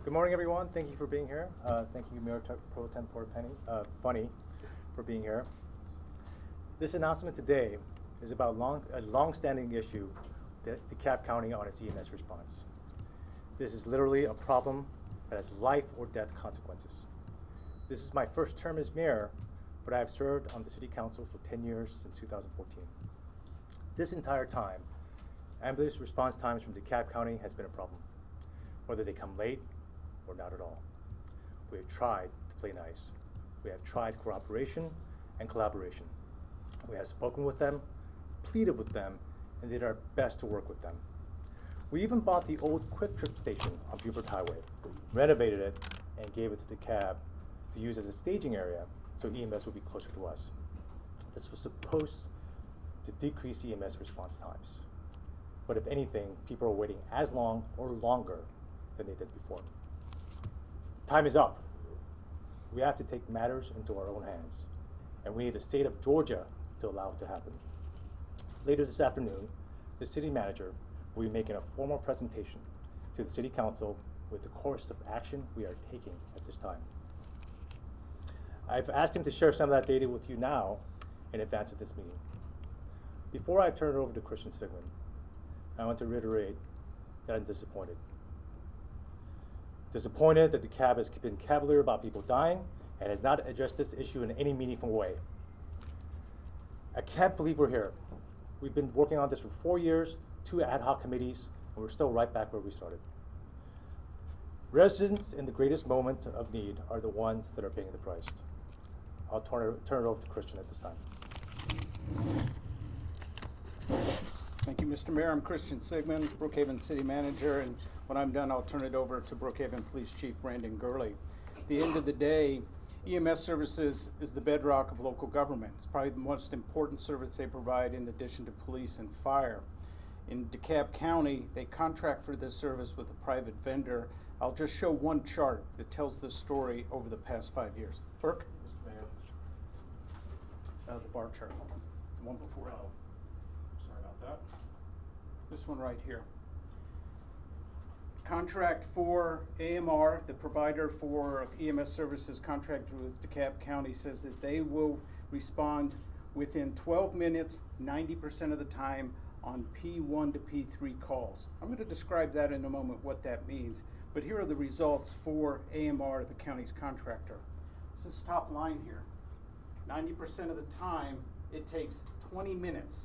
Good morning, everyone. Thank you for being here. Thank you, Mayor Pro Tem Funny, for being here. This announcement today is about a long-standing issue that DeKalb County on its EMS response. This is literally a problem that has life or death consequences. This is my first term as mayor, but I have served on the city council for 10 years since 2014. This entire time, ambulance response times from DeKalb County has been a problem, whether they come late or not at all. We have tried to play nice. We have tried cooperation and collaboration. We have spoken with them, pleaded with them, and did our best to work with them. We even bought the old Quick Trip station on Buford Highway, renovated it, and gave it to DeKalb to use as a staging area so EMS would be closer to us. This was supposed to decrease EMS response times. But if anything, people are waiting as long or longer than they did before. Time is up. We have to take matters into our own hands, and we need the state of Georgia to allow it to happen. Later this afternoon, the city manager will be making a formal presentation to the city council with the course of action we are taking at this time. I've asked him to share some of that data with you now in advance of this meeting. Before I turn it over to Christian Sigmund, I want to reiterate that I'm disappointed. Disappointed that DeKalb has been cavalier about people dying and has not addressed this issue in any meaningful way. I can't believe we're here. We've been working on this for 4 years, 2 ad hoc committees, and we're still right back where we started. Residents in the greatest moment of need are the ones that are paying the price. I'll turn it over to Christian at this time. Thank you, Mr. Mayor. I'm Christian Sigmund, Brookhaven City Manager, and when I'm done, I'll turn it over to Brookhaven Police Chief Brandon Gurley. At the end of the day, EMS services is the bedrock of local government. It's probably the most important service they provide in addition to police and fire. In DeKalb County, they contract for this service with a private vendor. I'll just show one chart that tells the story over the past 5 years. Burke? Mr. Mayor. The bar chart, the one before it. Oh, sorry about that. This one right here. Contract for AMR, the provider for EMS services contract with DeKalb County, says that they will respond within 12 minutes, 90% of the time on P1 to P3 calls. I'm going to describe that in a moment, what that means. But here are the results for AMR, the county's contractor. This is top line here. 90% of the time, it takes 20 minutes,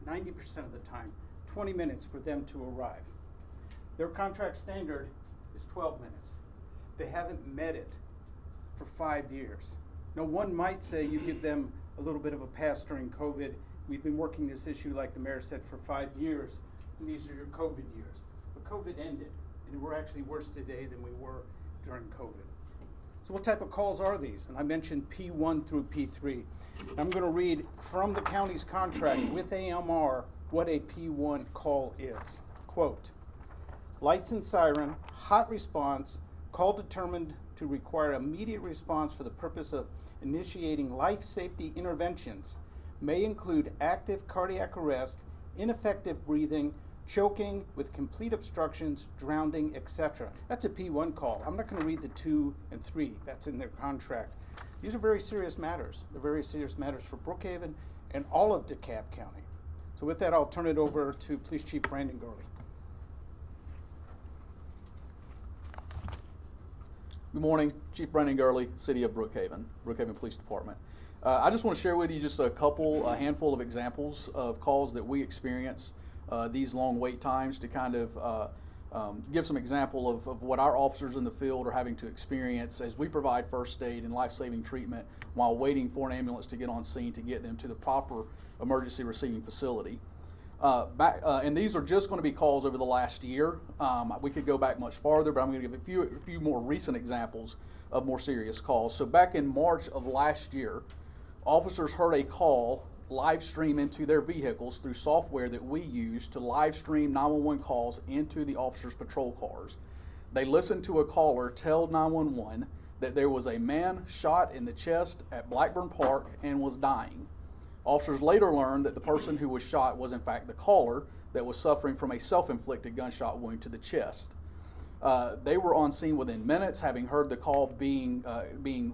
90% of the time, 20 minutes for them to arrive. Their contract standard is 12 minutes. They haven't met it for 5 years. Now, one might say you give them a little bit of a pass during COVID. We've been working this issue, like the mayor said, for 5 years, and these are your COVID years. But COVID ended, and we're actually worse today than we were during COVID. So what type of calls are these? And I mentioned P1 through P3. I'm going to read from the county's contract with AMR what a P1 call is. Quote, lights and siren, hot response, call determined to require immediate response for the purpose of initiating life safety interventions, may include active cardiac arrest, ineffective breathing, choking with complete obstructions, drowning, etc. That's a P1 call. I'm not going to read the 2 and 3. That's in their contract. These are very serious matters. They're very serious matters for Brookhaven and all of DeKalb County. So with that, I'll turn it over to Police Chief Brandon Gurley. Good morning, Chief Brandon Gurley, City of Brookhaven, Brookhaven Police Department. I just want to share with you just a handful of examples of calls that we experience, these long wait times, to kind of give some example of what our officers in the field are having to experience as we provide first aid and life-saving treatment while waiting for an ambulance to get on scene to get them to the proper emergency receiving facility. And these are just going to be calls over the last year. We could go back much farther, but I'm going to give a few more recent examples of more serious calls. So back in March of last year, officers heard a call live stream into their vehicles through software that we use to live stream 911 calls into the officers' patrol cars. They listened to a caller tell 911 that there was a man shot in the chest at Blackburn Park and was dying. Officers later learned that the person who was shot was in fact the caller that was suffering from a self-inflicted gunshot wound to the chest. They were on scene within minutes, having heard the call being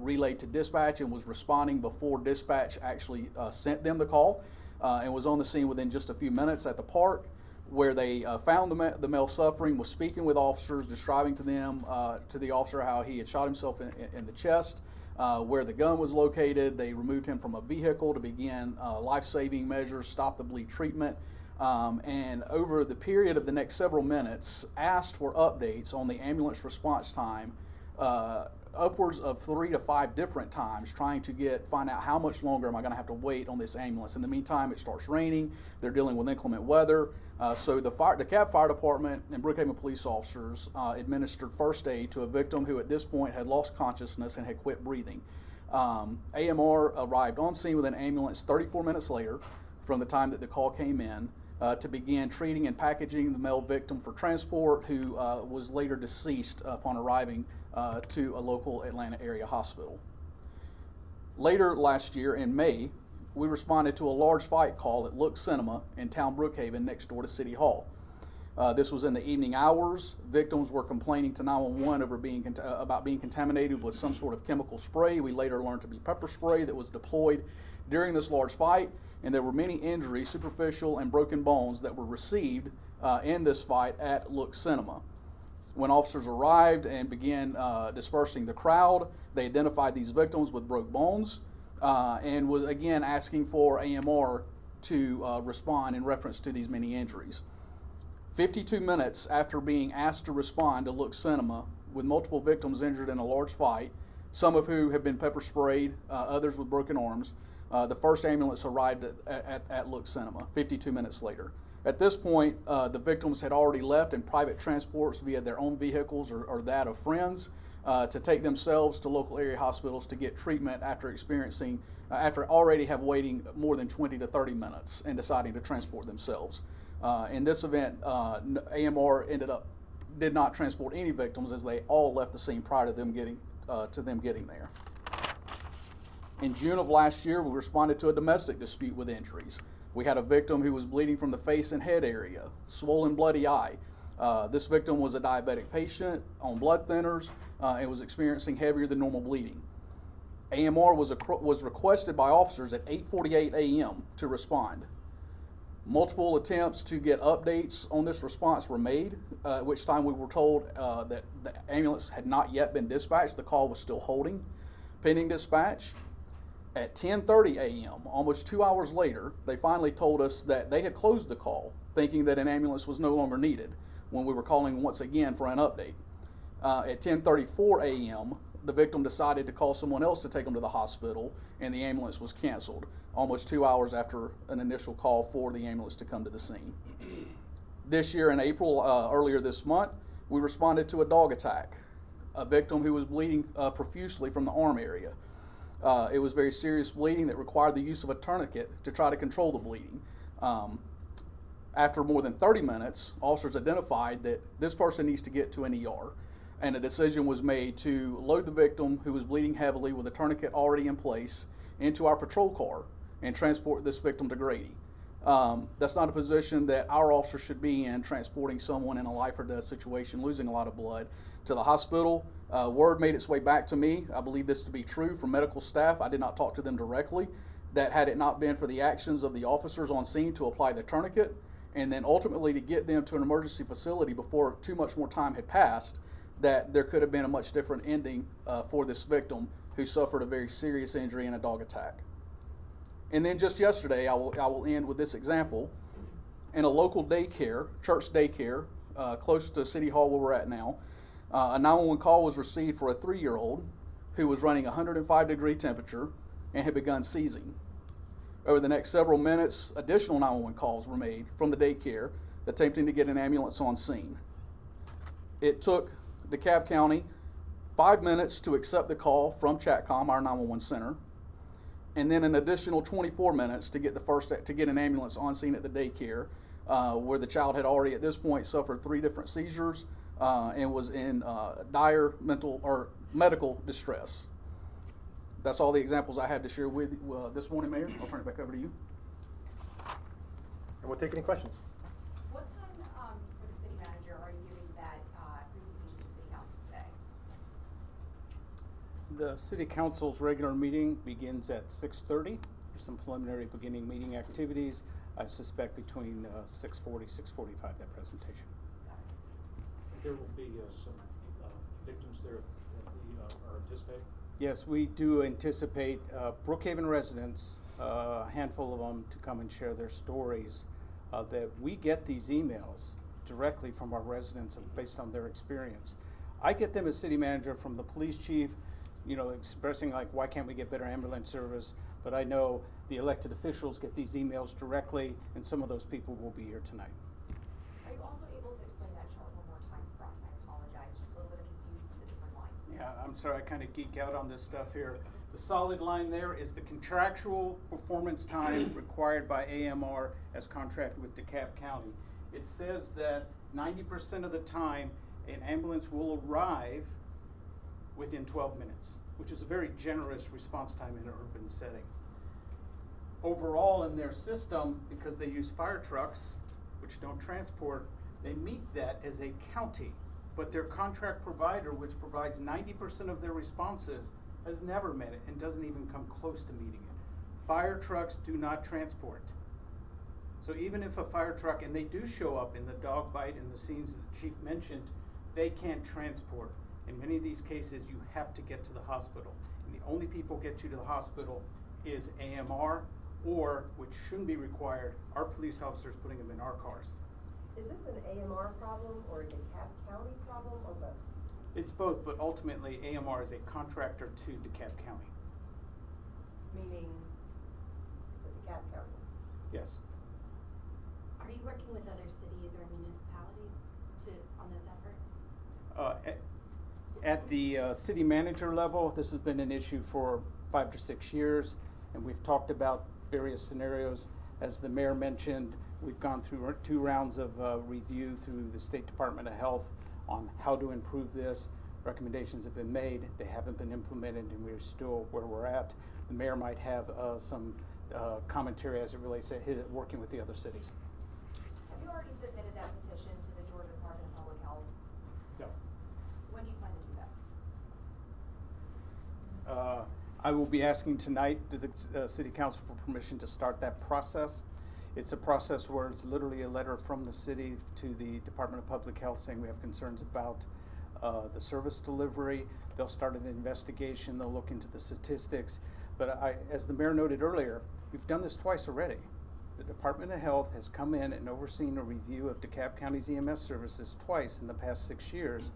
relayed to dispatch, and was responding before dispatch actually sent them the call, and was on the scene within just a few minutes at the park, where they found the male suffering, was speaking with officers, describing to them, to the officer, how he had shot himself in the chest, where the gun was located. They removed him from a vehicle to begin life-saving measures, stop the bleed treatment, and over the period of the next several minutes, asked for updates on the ambulance response time, upwards of 3 to 5 different times, trying to find out how much longer am I going to have to wait on this ambulance. In the meantime, it starts raining. They're dealing with inclement weather. So the DeKalb Fire Department and Brookhaven police officers administered first aid to a victim who at this point had lost consciousness and had quit breathing. AMR arrived on scene with an ambulance 34 minutes later from the time that the call came in, to begin treating and packaging the male victim for transport, who was later deceased upon arriving to a local Atlanta area hospital. Later last year in May, we responded to a large fight call at Look Cinema in town Brookhaven, next door to City Hall. This was in the evening hours. Victims were complaining to 911 about being contaminated with some sort of chemical spray. We later learned to be pepper spray that was deployed during this large fight, and there were many injuries, superficial and broken bones, that were received in this fight at Look Cinema. When officers arrived and began dispersing the crowd, they identified these victims with broke bones, and was again asking for AMR to respond in reference to these many injuries. 52 minutes after being asked to respond to Look Cinema, with multiple victims injured in a large fight, some of who have been pepper sprayed, others with broken arms, the first ambulance arrived at Look Cinema 52 minutes later. At this point, the victims had already left in private transports via their own vehicles or that of friends, to take themselves to local area hospitals to get treatment after already have waiting more than 20 to 30 minutes and deciding to transport themselves. In this event, AMR did not transport any victims, as they all left the scene prior to them getting there. In June of last year, we responded to a domestic dispute with injuries. We had a victim who was bleeding from the face and head area, swollen bloody eye. This victim was a diabetic patient on blood thinners and was experiencing heavier than normal bleeding. AMR was requested by officers at 8:48 a.m. to respond. Multiple attempts to get updates on this response were made, at which time we were told that the ambulance had not yet been dispatched. The call was still holding, pending dispatch. At 10:30 a.m., almost 2 hours later, they finally told us that they had closed the call, thinking that an ambulance was no longer needed, when we were calling once again for an update. At 10:34 a.m., the victim decided to call someone else to take them to the hospital, and the ambulance was canceled, almost 2 hours after an initial call for the ambulance to come to the scene. This year in April, earlier this month, we responded to a dog attack, a victim who was bleeding profusely from the arm area. It was very serious bleeding that required the use of a tourniquet to try to control the bleeding. After more than 30 minutes, officers identified that this person needs to get to an ER, and a decision was made to load the victim, who was bleeding heavily with a tourniquet already in place, into our patrol car and transport this victim to Grady. That's not a position that our officers should be in, transporting someone in a life or death situation, losing a lot of blood, to the hospital. Word made its way back to me, I believe this to be true, from medical staff. I did not talk to them directly, that had it not been for the actions of the officers on scene to apply the tourniquet, and then ultimately to get them to an emergency facility before too much more time had passed, that there could have been a much different ending for this victim, who suffered a very serious injury in a dog attack. And then just yesterday, I will end with this example. In a local daycare, church daycare, close to City Hall where we're at now, a 911 call was received for a 3-year-old who was running 105-degree temperature and had begun seizing. Over the next several minutes, additional 911 calls were made from the daycare, attempting to get an ambulance on scene. It took DeKalb County 5 minutes to accept the call from Chatcom, our 911 center, and then an additional 24 minutes to get an ambulance on scene at the daycare, where the child had already at this point suffered 3 different seizures and was in dire medical distress. That's all the examples I had to share with this morning, Mayor. I'll turn it back over to you. And we'll take any questions. What time for the city manager are you giving that presentation to The city council's regular meeting begins at 6:30. There's some preliminary beginning meeting activities. I suspect between 6:40, 6:45, that presentation. There will be some victims there that we are anticipating? Yes, we do anticipate Brookhaven residents, a handful of them, to come and share their stories. That we get these emails directly from our residents based on their experience. I get them as city manager from the police chief, you know, expressing like, why can't we get better ambulance service? But I know the elected officials get these emails directly, and some of those people will be here tonight. Are you also able to explain that chart one more time for us? I apologize, just a little bit of confusion with the different lines there. Yeah, I'm sorry, I kind of geek out on this stuff here. The solid line there is the contractual performance time required by AMR as contracted with DeKalb County. It says that 90% of the time, an ambulance will arrive within 12 minutes, which is a very generous response time in an urban setting. Overall in their system, because they use fire trucks, which don't transport, they meet that as a county. But their contract provider, which provides 90% of their responses, has never met it and doesn't even come close to meeting it. Fire trucks do not transport. So even if a fire truck, and they do show up in the dog bite and the scenes that the chief mentioned, they can't transport. In many of these cases, you have to get to the hospital. And the only people get you to the hospital is AMR, or, which shouldn't be required, our police officers putting them in our cars. Is this an AMR problem or a DeKalb County problem or both? It's both, but ultimately AMR is a contractor to DeKalb County. Meaning it's a DeKalb County? Yes. Are you working with other cities or municipalities on this effort? At the city manager level, this has been an issue for 5 to 6 years, and we've talked about various scenarios. As the mayor mentioned, we've gone through 2 rounds of review through the State Department of Health on how to improve this. Recommendations have been made, they haven't been implemented, and we're still where we're at. The mayor might have some commentary as it relates to his working with the other cities. Have you already submitted that petition to the Georgia Department of Public Health? No. When do you plan to do that? I will be asking tonight to the City Council for permission to start that process. It's a process where it's literally a letter from the city to the Department of Public Health saying we have concerns about the service delivery. They'll start an investigation, they'll look into the statistics. But as the mayor noted earlier, we've done this twice already. The Department of Health has come in and overseen a review of DeKalb County's EMS services twice in the past 6 years.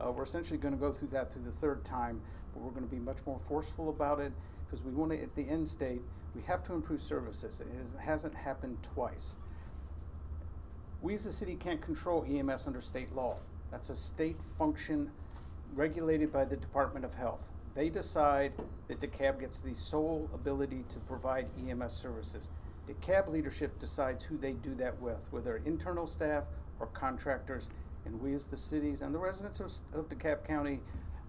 We're essentially going to go through that through the 3rd time, but we're going to be much more forceful about it because we want to, at the end state, we have to improve services. It hasn't happened twice. We as a city can't control EMS under state law. That's a state function regulated by the Department of Health. They decide that DeKalb gets the sole ability to provide EMS services. DeKalb leadership decides who they do that with, whether internal staff or contractors, and we as the cities and the residents of DeKalb County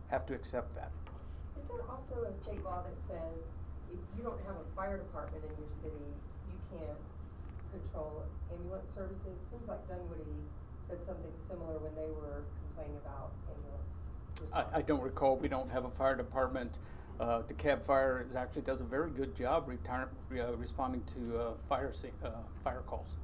have to accept that. Is there also a state law that says if you don't have a fire department in your city, you can't control ambulance services? Seems like Dunwoody said something similar when they were complaining about ambulance response. I don't recall. We don't have a fire department. DeKalb Fire actually does a very good job responding to fire calls.